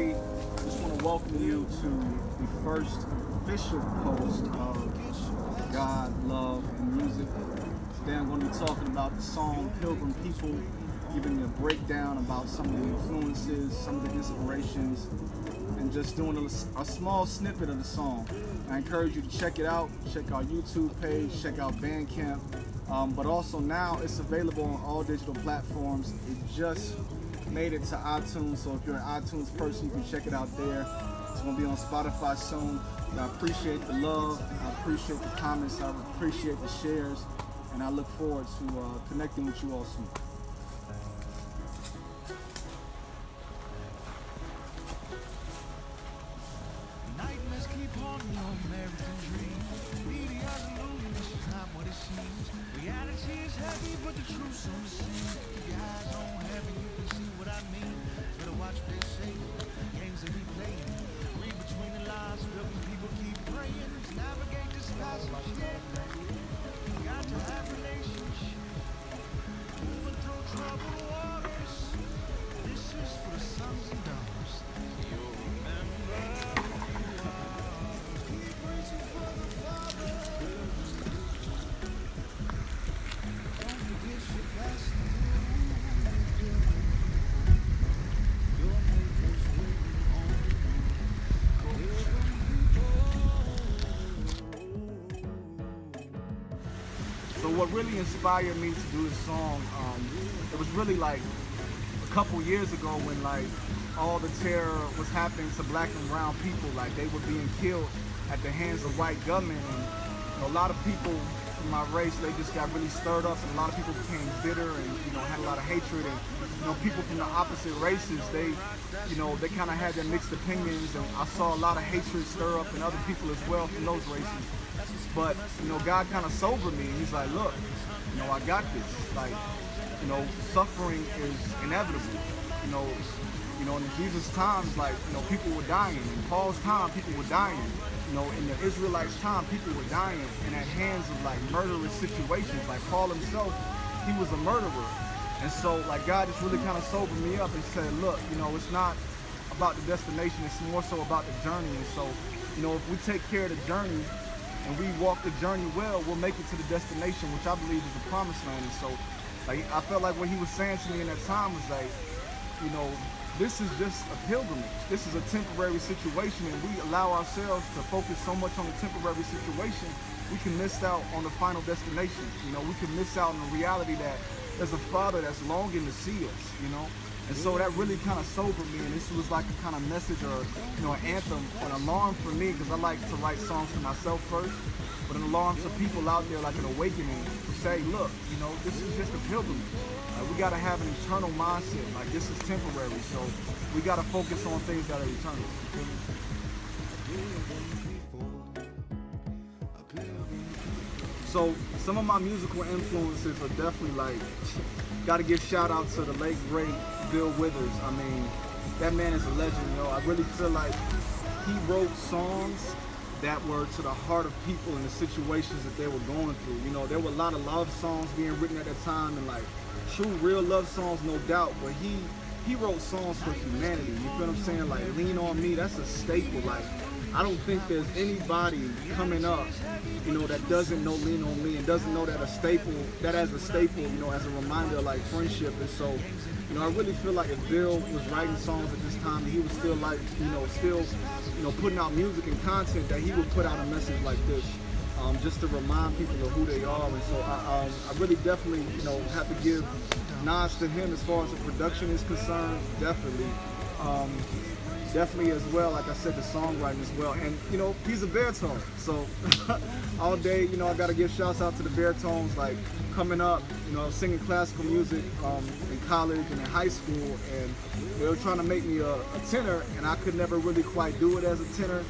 today I just want to welcome you to the first official post of God, Love, and Music. Today I'm going to be talking about the song Pilgrim People, giving you a breakdown about some of the influences, some of the inspirations, and just doing a small snippet of the song. I encourage you to check it out, check our YouTube page, check out Bandcamp, but also now it's available on all digital platforms. It just made it to iTunes, so if you're an iTunes person, you can check it out there. It's going to be on Spotify soon. And I appreciate the love, I appreciate the comments, I appreciate the shares, and I look forward to connecting with you all soon. Nightmares keep haunting your American dream. Media's illusion, this is not what it seems. Reality is heavy, but the truth's on the scene. Keep your eyes on heaven, you can see what I mean. Better watch what they say, games that we playing. Read between the lines, building people keep praying. To navigate this passage, got to have relationship. Moving through troubled waters. This is for the sons and daughters. You'll remember. So what really inspired me to do this song, it was really like a couple years ago when like all the terror was happening to black and brown people, like they were being killed at the hands of white gunmen, and a lot of people from my race, they just got really stirred up, and a lot of people became bitter and had a lot of hatred, and people from the opposite races, they kind of had their mixed opinions, and I saw a lot of hatred stir up in other people as well from those races. But God kind of sobered me. He's like, look, I got this. Like, suffering is inevitable. In Jesus' times, like, people were dying. In Paul's time, people were dying. In the Israelites' time, people were dying, and at hands of like murderous situations. Like Paul himself, he was a murderer. And so, like, God just really kind of sobered me up and said, look, it's not about the destination. It's more so about the journey. And so, if we take care of the journey, and we walk the journey well, we'll make it to the destination, which I believe is the promised land. And so, like, I felt like what he was saying to me in that time was like, this is just a pilgrimage. This is a temporary situation, and we allow ourselves to focus so much on the temporary situation, we can miss out on the final destination. We can miss out on the reality that there's a Father that's longing to see us, And so that really kind of sobered me, and this was like a kind of message or, an anthem, an alarm for me, because I like to write songs for myself first, but an alarm to people out there, like an awakening, to say, look, this is just a pilgrimage. We got to have an eternal mindset. Like, this is temporary, so we got to focus on things that are eternal. So some of my musical influences are definitely like, got to give shout out to the late great Bill Withers. I mean, that man is a legend, I really feel like he wrote songs that were to the heart of people and the situations that they were going through. There were a lot of love songs being written at that time, and like true real love songs, no doubt, but he wrote songs for humanity. You feel what I'm saying? Like Lean On Me, that's a staple. Like, I don't think there's anybody coming up, that doesn't know Lean On Me and doesn't know that as a staple, as a reminder of like friendship. And so, I really feel like if Bill was writing songs at this time, and he was still like, putting out music and content, that he would put out a message like this, just to remind people of who they are. And so I really definitely, have to give nods to him as far as the production is concerned, definitely. Definitely as well, like I said, the songwriting as well. And, he's a baritone. So all day, I got to give shouts out to the baritones. Like coming up, singing classical music in college and in high school. And they were trying to make me a tenor, and I could never really quite do it as a tenor.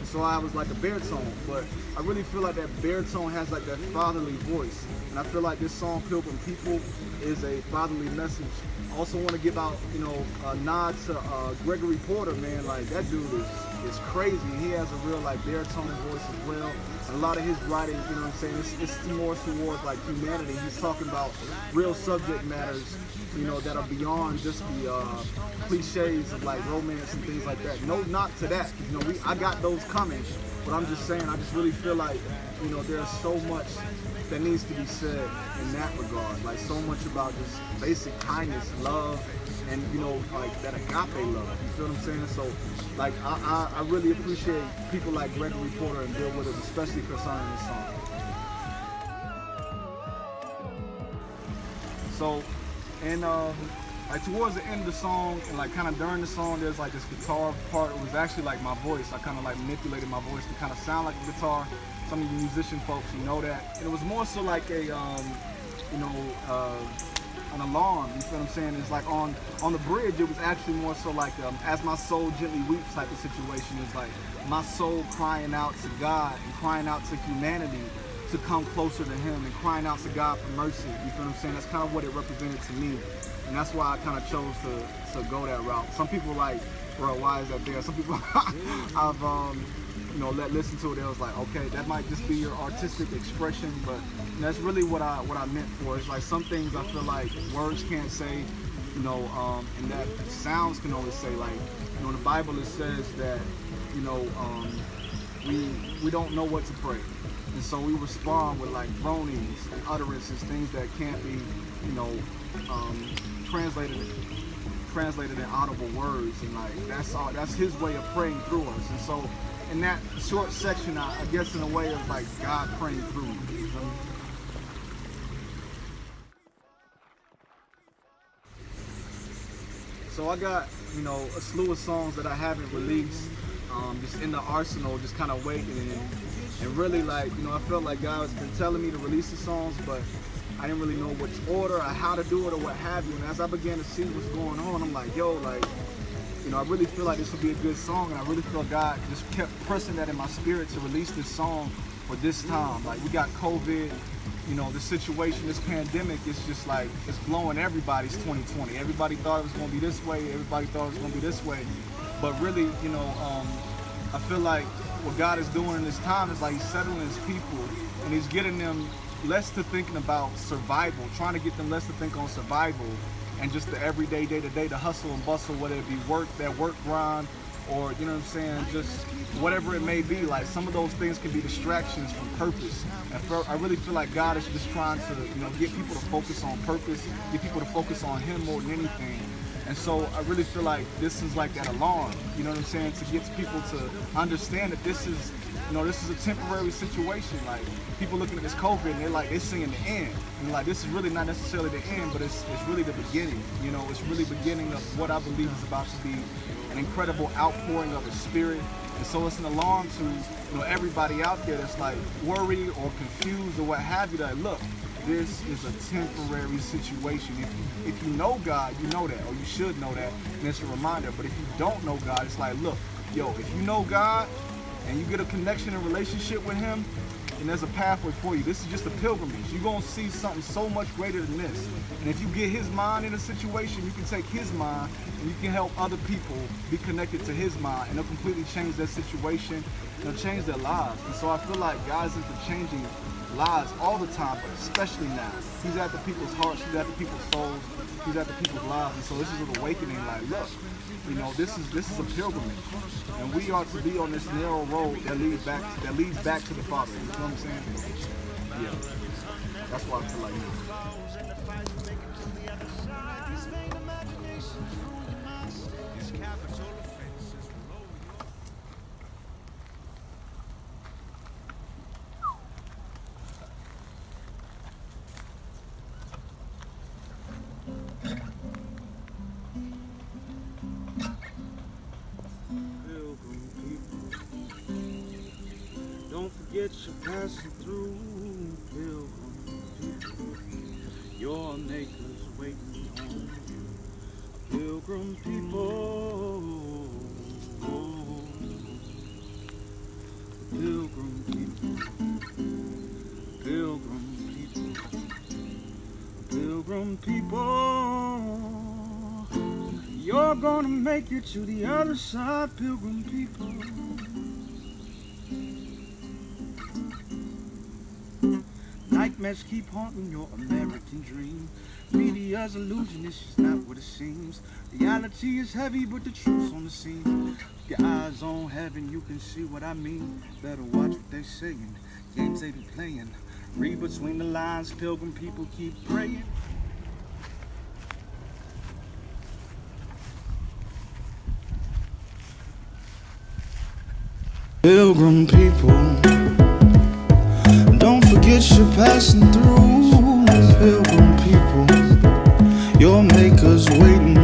So I was like a baritone. But I really feel like that baritone has like that fatherly voice. And I feel like this song, Pilgrim People, is a fatherly message. I also want to give out, a nod to Gregory Porter, man. Like, that dude is crazy. He has a real, like, baritone voice as well. And a lot of his writing, it's more towards, like, humanity. He's talking about real subject matters that are beyond just the cliches of like romance and things like that. No knock to that. I got those coming, but I'm just saying, I just really feel like, there's so much that needs to be said in that regard. Like so much about just basic kindness, love, and like that agape love. You feel what I'm saying? So like I really appreciate people like Gregory Porter and Bill Withers, especially concerning this song. So, and like towards the end of the song, and like kind of during the song, there's like this guitar part. It was actually like my voice. I kind of like manipulated my voice to kind of sound like a guitar. Some of you musician folks, know that. And it was more so like a, an alarm. You feel what I'm saying? It's like on the bridge, it was actually more so like as my soul gently weeps type of situation. It's like my soul crying out to God and crying out to humanity to come closer to Him and crying out to God for mercy. You feel what I'm saying? That's kind of what it represented to me. And that's why I kind of chose to go that route. Some people like, bro, why is that there? Some people I've let listen to it. It was like, okay, that might just be your artistic expression, but that's really what I meant for. It's like some things I feel like words can't say, and that sounds can only say. Like, in the Bible it says that, we don't know what to pray, and so we respond with like groanings and utterances, things that can't be, translated in audible words, and like that's His way of praying through us. And so in that short section, I guess in a way of like God praying through me. You know? So I got a slew of songs that I haven't released, just in the arsenal, just kind of waiting, and really like I felt like God has been telling me to release the songs, but I didn't really know which order or how to do it or what have you. And as I began to see what's going on, I'm like, yo, like, I really feel like this would be a good song, and I really feel God just kept pressing that in my spirit to release this song for this time. Like, we got COVID, the situation, this pandemic, is just like, it's blowing everybody's 2020. Everybody thought it was going to be this way, everybody thought it was going to be this way, but really, I feel like what God is doing in this time is like He's settling His people, and He's getting them less to thinking about survival, trying to get them less to think on survival, and just the everyday, day-to-day, the hustle and bustle, whether it be that work grind, or, just whatever it may be. Like, some of those things can be distractions from purpose. And I really feel like God is just trying to, get people to focus on purpose, get people to focus on Him more than anything. And so I really feel like this is like that alarm, to get people to understand that this is a temporary situation. Like, people looking at this COVID and they're seeing the end. And like, this is really not necessarily the end, but it's really the beginning. It's really beginning of what I believe is about to be an incredible outpouring of the Spirit. And so it's an alarm to everybody out there that's like worried or confused or what have you, that look, this is a temporary situation. If you know God, you know that, or you should know that, and it's a reminder. But if you don't know God, it's like, look, yo, if you know God and you get a connection and relationship with Him, and there's a pathway for you. This is just a pilgrimage. You're going to see something so much greater than this. And if you get His mind in a situation, you can take His mind and you can help other people be connected to His mind, and it'll completely change their situation. It'll change their lives. And so I feel like God is into changing lives all the time, but especially now. He's after people's hearts, He's after people's souls, He's after people's lives. And so this is an awakening, like, look, this is a pilgrimage, and we are to be on this narrow road that leads back to the Father. You know what I'm saying? Yeah, that's why I feel like You're passing through, Pilgrim people. Your maker's waiting on you, Pilgrim people. Pilgrim people, Pilgrim people, Pilgrim people. You're gonna make it to the other side, Pilgrim people. Night nightmares keep haunting your American dream. Media's illusion is just not what it seems. Reality is heavy, but the truth's on the scene. Your eyes on heaven, you can see what I mean. Better watch what they saying, games they be playing. Read between the lines, Pilgrim people keep praying. Pilgrim people, don't forget you're passing through. Pilgrim people, your maker's waiting